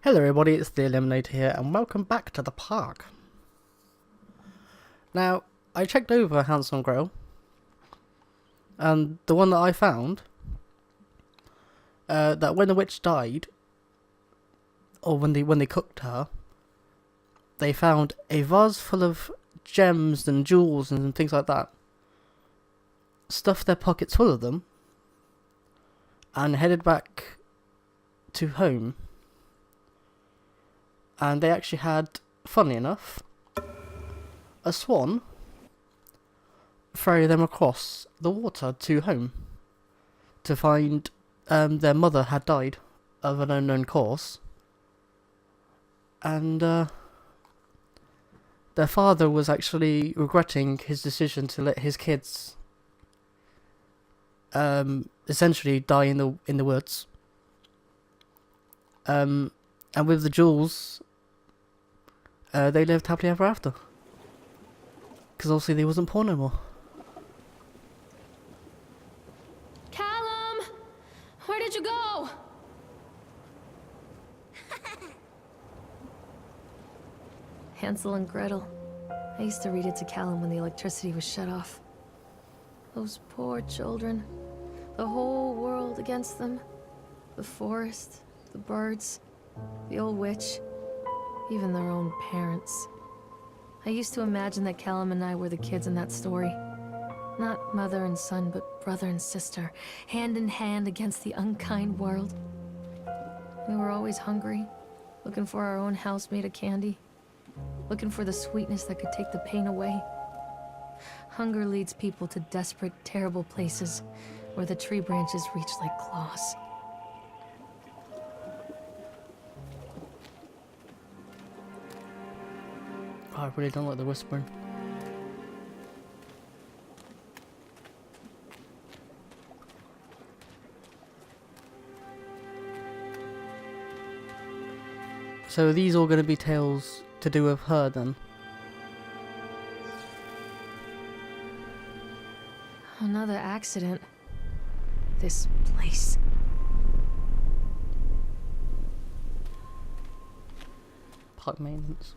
Hello everybody, it's the Eliminator here and welcome back to the park. Now, I checked over Hansel Grill and the one that I found, that when the witch died, or when they cooked her, they found a vase full of gems and jewels and things like that, stuffed their pockets full of them, and headed back to home. And they actually had, funnily enough, a swan ferry them across the water to home to find their mother had died of an unknown cause, and their father was actually regretting his decision to let his kids essentially die in the woods. And with the jewels, they lived happily ever after. Because obviously they wasn't poor no more. Callum! Where did you go? Hansel and Gretel. I used to read it to Callum when the electricity was shut off. Those poor children. The whole world against them. The forest, the birds, the old witch, even their own parents. I used to imagine that Callum and I were the kids in that story. Not mother and son, but brother and sister, hand in hand against the unkind world. We were always hungry, looking for our own house made of candy, looking for the sweetness that could take the pain away. Hunger leads people to desperate, terrible places where the tree branches reach like claws. Oh, I really don't like the whispering. So are these all going to be tales to do with her then? Another accident. This place. Park maintenance.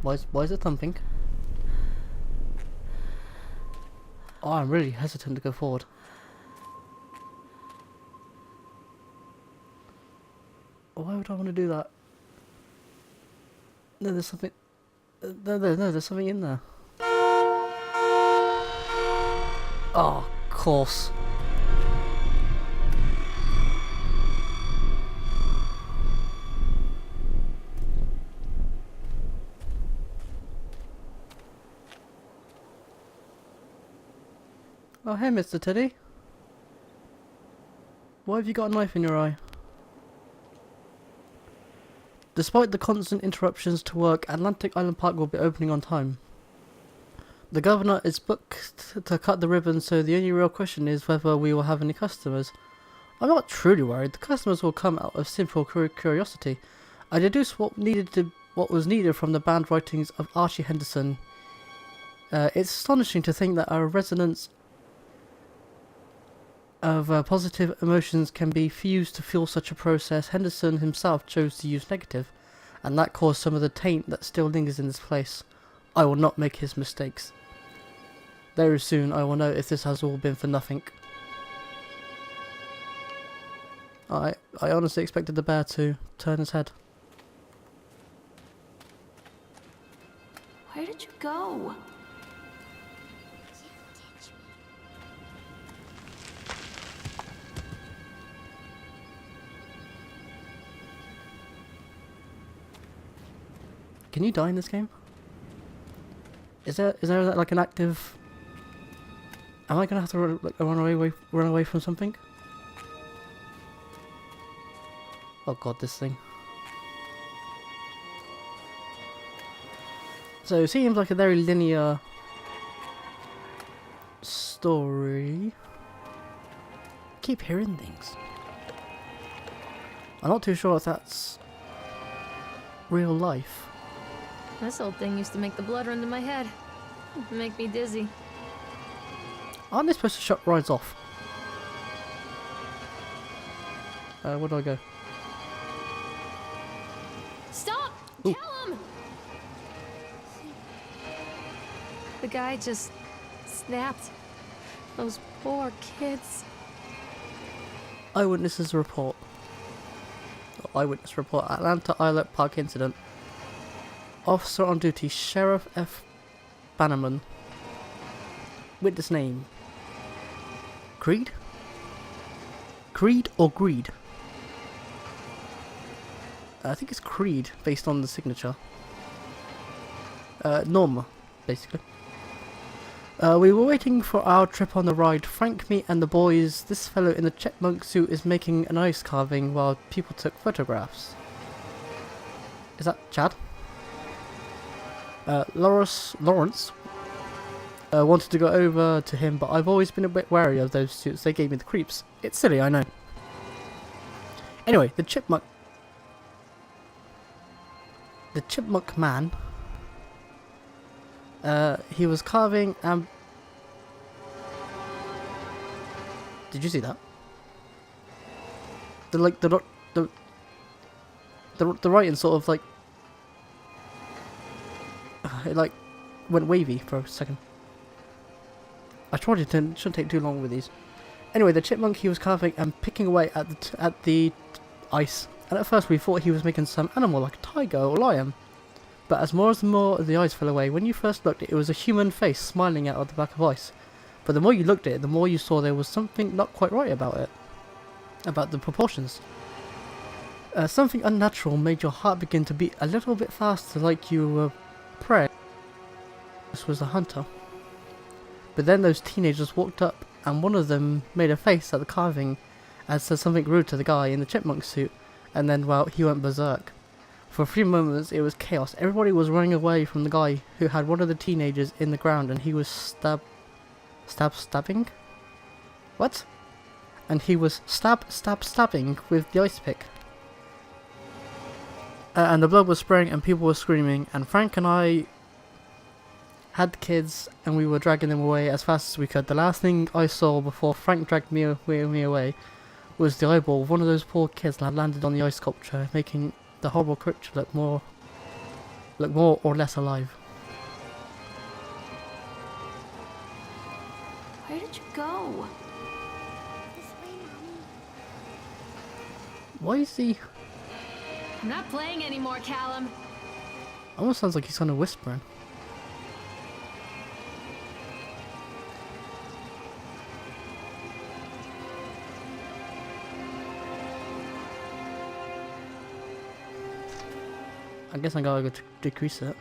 Why is it thumping? Oh, I'm really hesitant to go forward. Why would I want to do that? No, there's something. No, there's something in there. Oh, of course. Oh, hey, Mr. Teddy. Why have you got a knife in your eye? Despite the constant interruptions to work, Atlantic Island Park will be opening on time. The governor is booked to cut the ribbon, so the only real question is whether we will have any customers. I'm not truly worried. The customers will come out of simple curiosity. I deduce what was needed from the banned writings of Archie Henderson. It's astonishing to think that our residents of positive emotions can be fused to fuel such a process. Henderson himself chose to use negative, and that caused some of the taint that still lingers in this place. I will not make his mistakes. Very soon I will know if this has all been for nothing. I honestly expected the bear to turn his head. Where did you go? Can you die in this game? Is there like an active? Am I gonna have to run away from something? Oh god, this thing. So it seems like a very linear story. Keep hearing things. I'm not too sure if that's real life. This old thing used to make the blood run to my head. Make me dizzy. Aren't they supposed to shut rides off? Where do I go? Stop! Ooh. Callum! The guy just snapped. Those poor kids. Eyewitnesses report. Eyewitness report. Atlanta Islet Park incident. Officer on duty, Sheriff F. Bannerman. Witness name. Creed? Creed or Greed? I think it's Creed, based on the signature. Norma, basically. We were waiting for our trip on the ride. Frank, me and the boys. This fellow in the chipmunk suit is making an ice carving while people took photographs. Is that Chad? Lawrence wanted to go over to him, but I've always been a bit wary of those suits. They gave me the creeps. It's silly, I know. Anyway, the chipmunk man, he was carving and... Did you see that? The writing sort of like... It like went wavy for a second. I tried it, and it shouldn't take too long with these. Anyway, the chipmunk, he was carving and picking away at the ice. And at first we thought he was making some animal like a tiger or lion. But as more of the ice fell away, when you first looked, it was a human face smiling out of the back of ice. But the more you looked at it, the more you saw there was something not quite right about it. About the proportions. Something unnatural made your heart begin to beat a little bit faster, like you were praying. This was a hunter. But then those teenagers walked up, and one of them made a face at the carving and said something rude to the guy in the chipmunk suit, and then, well, he went berserk. For a few moments it was chaos. Everybody was running away from the guy who had one of the teenagers in the ground, and he was stabbing? What? And he was stabbing with the ice pick. And the blood was spraying and people were screaming, and Frank and I had kids and we were dragging them away as fast as we could. The last thing I saw before Frank dragged me away was the eyeball of one of those poor kids that had landed on the ice sculpture, making the horrible creature look more or less alive. Where did you go? Why is he... I'm not playing anymore, Callum. Almost sounds like he's kind of whispering. I guess I gotta go to decrease it.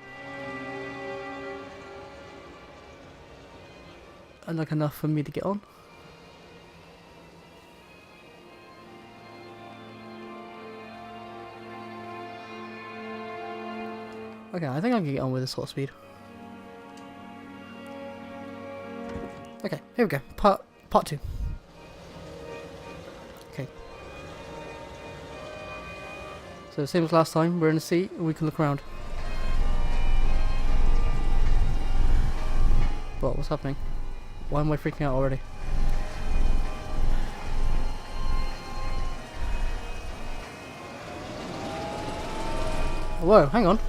And like enough for me to get on. Okay, I think I can get on with this sort of speed. Okay, here we go. Part 2. Okay. So same as last time, we're in a seat, we can look around. What? What's happening? Why am I freaking out already? Whoa, hang on.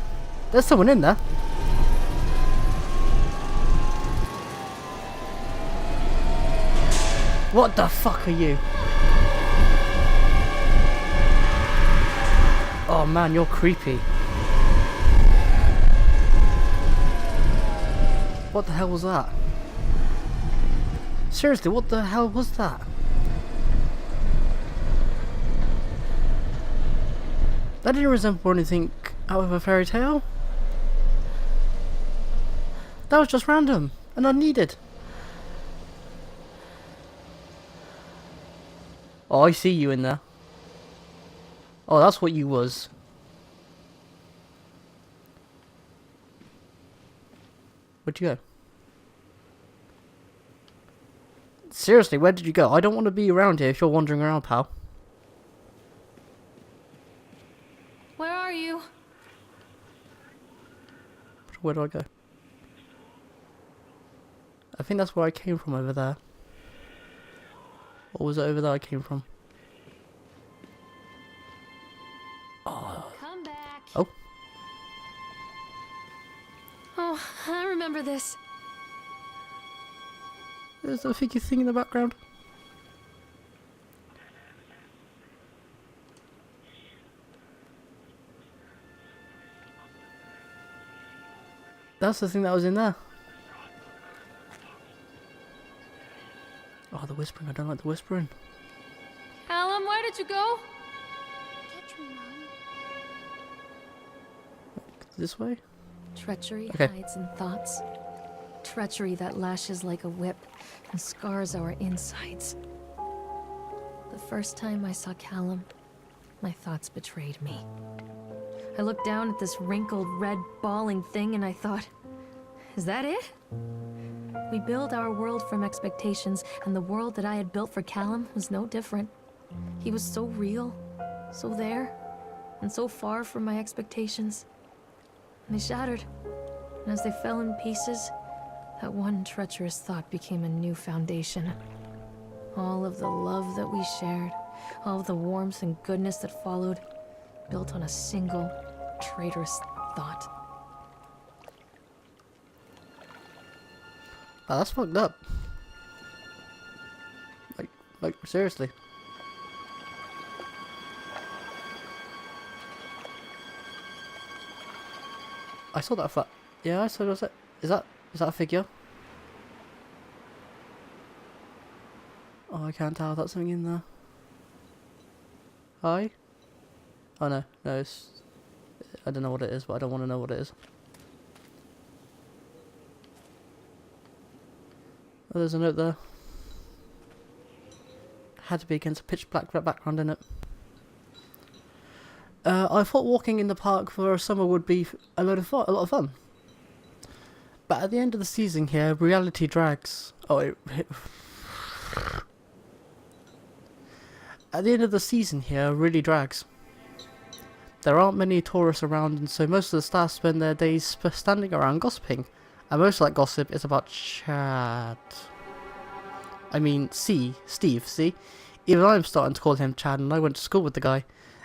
There's someone in there. What the fuck are you? Oh man, you're creepy. What the hell was that? Seriously, what the hell was that? That didn't resemble anything out of a fairy tale. That was just random and unneeded. Oh, I see you in there. Oh, that's what you was. Where'd you go? Seriously, where did you go? I don't want to be around here if you're wandering around, pal. Where are you? Where do I go? I think that's where I came from over there. Or was it over there I came from? remember this. There's a figure thing in the background. That's the thing that was in there. Oh, the whispering. I don't like the whispering. Callum, where did you go? Catch me, Mom. This way? Treachery Okay. hides in thoughts. Treachery that lashes like a whip and scars our insides. The first time I saw Callum, my thoughts betrayed me. I looked down at this wrinkled, red, bawling thing and I thought, is that it? We build our world from expectations, and the world that I had built for Callum was no different. He was so real, so there, and so far from my expectations. And they shattered, and as they fell in pieces, that one treacherous thought became a new foundation. All of the love that we shared, all of the warmth and goodness that followed, built on a single, traitorous thought. Oh, that's fucked up. Like seriously. I saw that flat. Yeah, I saw that. Is that a figure? Oh, I can't tell. That's something in there. Hi? Oh no, it's. I don't know what it is, but I don't want to know what it is. Oh, there's a note there. Had to be against a pitch black background, innit? I thought walking in the park for a summer would be a lot of fun. But at the end of the season here, reality drags. At the end of the season here, really drags. There aren't many tourists around, and so most of the staff spend their days standing around gossiping. And most of that gossip is about Chad. I mean, Steve, see? Even I'm starting to call him Chad, and I went to school with the guy.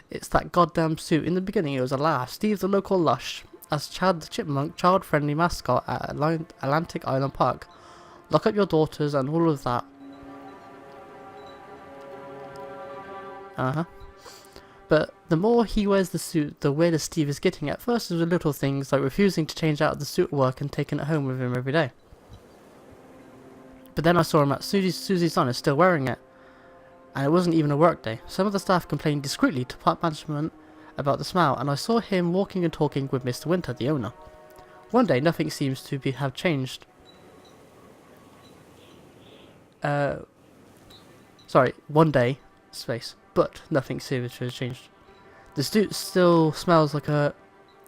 It's that goddamn suit. In the beginning it was a laugh. Steve the local lush, as Chad the chipmunk, child-friendly mascot at Atlantic Island Park. Lock up your daughters and all of that. But the more he wears the suit, the weirder Steve is getting. At first it was little things like refusing to change out of the suit at work and taking it home with him every day. But then I saw him at Susie's son is still wearing it. And it wasn't even a work day. Some of the staff complained discreetly to park management about the smell, and I saw him walking and talking with Mr. Winter, the owner. One day, nothing seems to have changed. Sorry, one day, space, but nothing seems to have changed. The suit still smells like a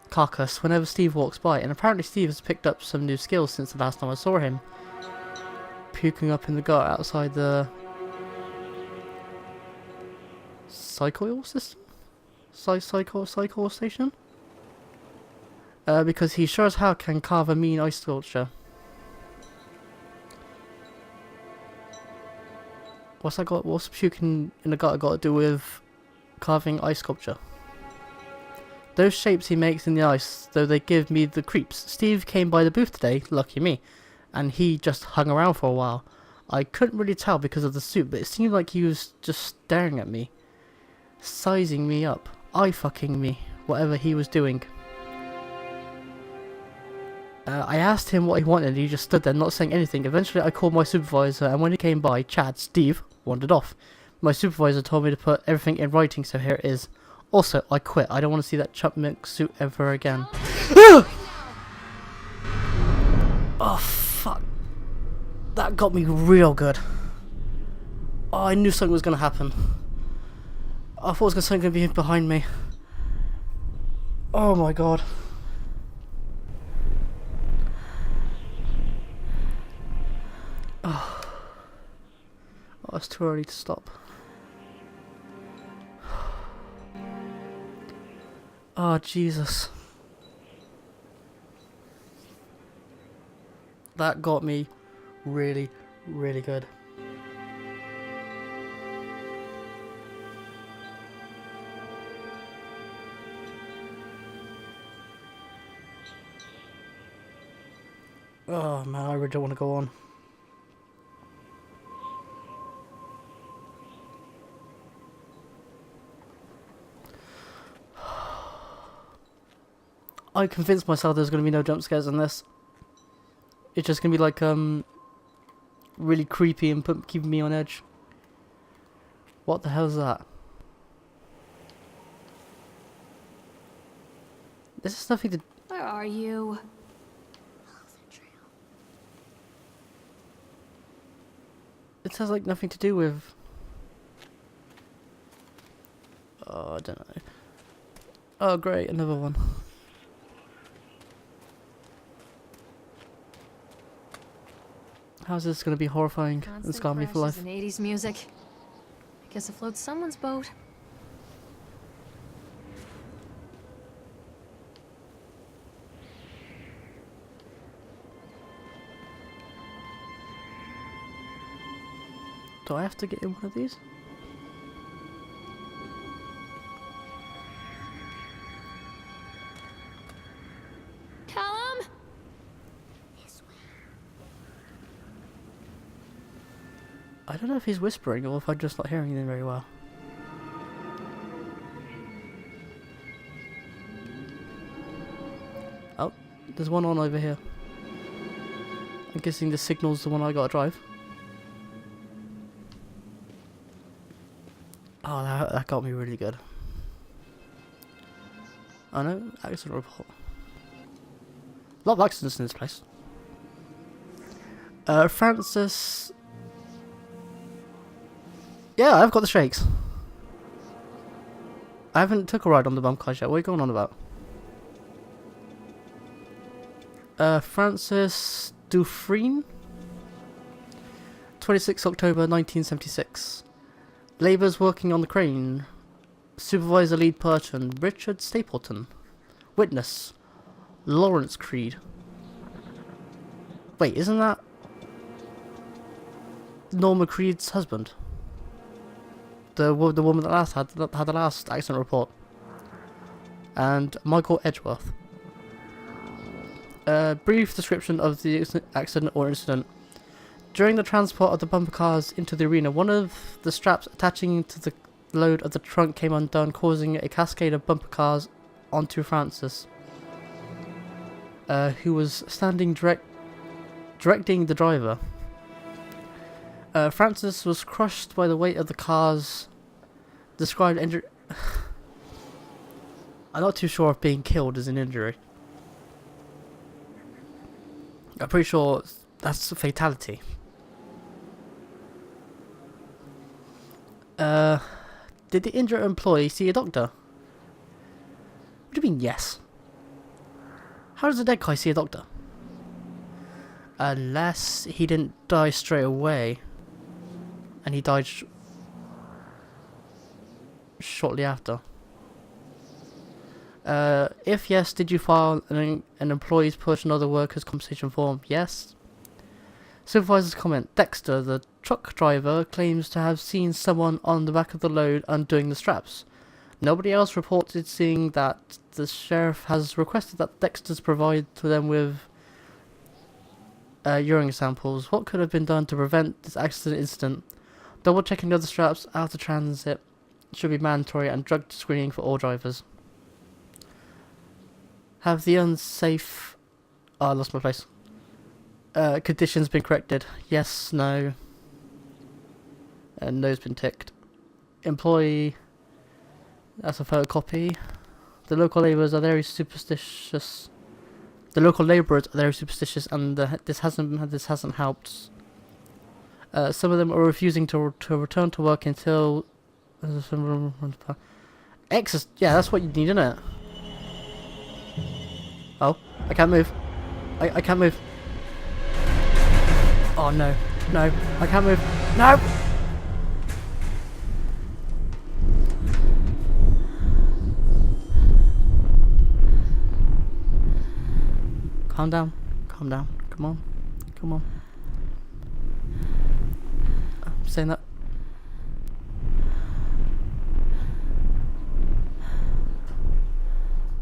carcass whenever Steve walks by, and apparently Steve has picked up some new skills since the last time I saw him. Puking up in the gut outside the cycle system? Cycle station? Because he sure as hell can carve a mean ice sculpture. What's puking in the gut got to do with carving ice sculpture? Those shapes he makes in the ice, though they give me the creeps. Steve came by the booth today, lucky me, and he just hung around for a while. I couldn't really tell because of the suit, but it seemed like he was just staring at me. Sizing me up. Eye-fucking me. Whatever he was doing. I asked him what he wanted and he just stood there not saying anything. Eventually I called my supervisor, and when he came by, Steve wandered off. My supervisor told me to put everything in writing, so here it is. Also, I quit. I don't want to see that chipmunk suit ever again. Oh, fuck. That got me real good. Oh, I knew something was going to happen. I thought something was going to be behind me. Oh my god. Oh, it's too early to stop. Oh, Jesus. That got me really, really good. Oh man, I really don't want to go on. I convinced myself there's going to be no jump scares in this. It's just going to be like, really creepy and keeping me on edge. What the hell is that? This is nothing to... Where are you? It has like nothing to do with... Oh, I don't know. Oh great, another one. How's this going to be horrifying and scar me for life? And 80s music. I guess it floats someone's boat. Do I have to get in one of these? Callum? I don't know if he's whispering or if I'm just not hearing him very well. Oh, there's one on over here. I'm guessing the signal's the one I gotta drive. Oh, that got me really good. Oh no, accident report. A lot of accidents in this place. Francis... Yeah, I've got the shakes. I haven't took a ride on the bump cars yet. What are you going on about? Francis Dufresne? 26 October 1976. Labourers working on the crane. Supervisor lead person, Richard Stapleton. Witness, Lawrence Creed. Wait, isn't that Norma Creed's husband? The woman that had the last accident report. And Michael Edgeworth. Brief description of the accident or incident. During the transport of the bumper cars into the arena, one of the straps attaching to the load of the trunk came undone, causing a cascade of bumper cars onto Francis, who was standing directing the driver. Francis was crushed by the weight of the cars. Described injury. I'm not too sure if being killed is an injury. I'm pretty sure that's a fatality. Did the injured employee see a doctor? What do you mean, yes? How does a dead guy see a doctor? Unless he didn't die straight away. And he died shortly after. If yes, did you file an employee's push another workers' compensation form? Yes. Supervisor's comment. Dexter, the truck driver, claims to have seen someone on the back of the load undoing the straps. Nobody else reported seeing that. The sheriff has requested that Dexter's provide to them with urine samples. What could have been done to prevent this accident incident? Double checking the other straps out of transit should be mandatory, and drug screening for all drivers. Have the unsafe... Oh, I lost my place. Conditions been corrected? Yes, no. And no's been ticked. Employee... That's a photocopy. The local labourers are very superstitious. The local labourers are very superstitious, and this hasn't helped. Some of them are refusing to return to work until... Exercise. Yeah, that's what you need, isn't it? Oh, I can't move. I can't move. Oh no, no, I can't move. No! Calm down, calm down. Come on, come on. I'm saying that.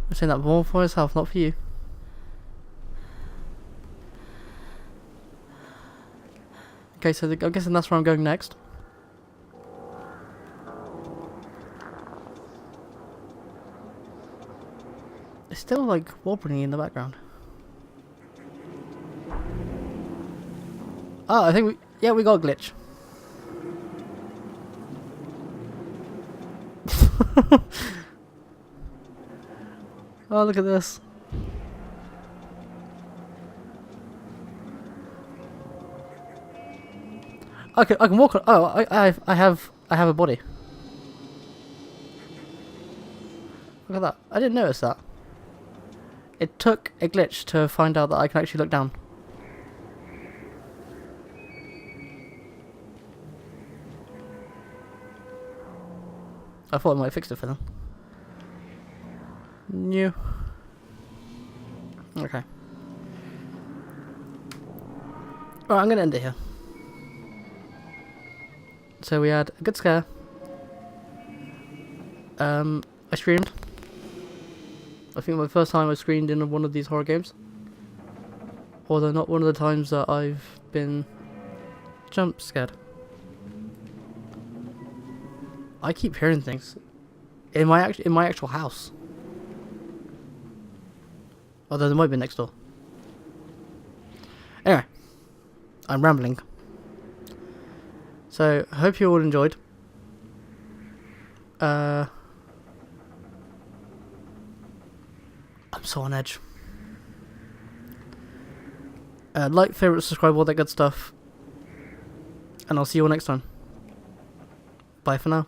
I'm saying that more for myself, not for you. Okay, so I'm guessing that's where I'm going next. It's still like wobbling in the background. Oh, I think we got a glitch. Oh, look at this. Okay, I can walk on. Oh, I have a body. Look at that. I didn't notice that. It took a glitch to find out that I can actually look down. I thought I might have fixed it for them. New. Okay. Alright, I'm gonna end it here. So we had a good scare. I screamed. I think my first time I screamed in one of these horror games. Although not one of the times that I've been jump scared. I keep hearing things in my actual house. Although they might be next door. Anyway, I'm rambling. So I hope you all enjoyed. I'm so on edge. Like, favorite, subscribe, all that good stuff. And I'll see you all next time. Bye for now.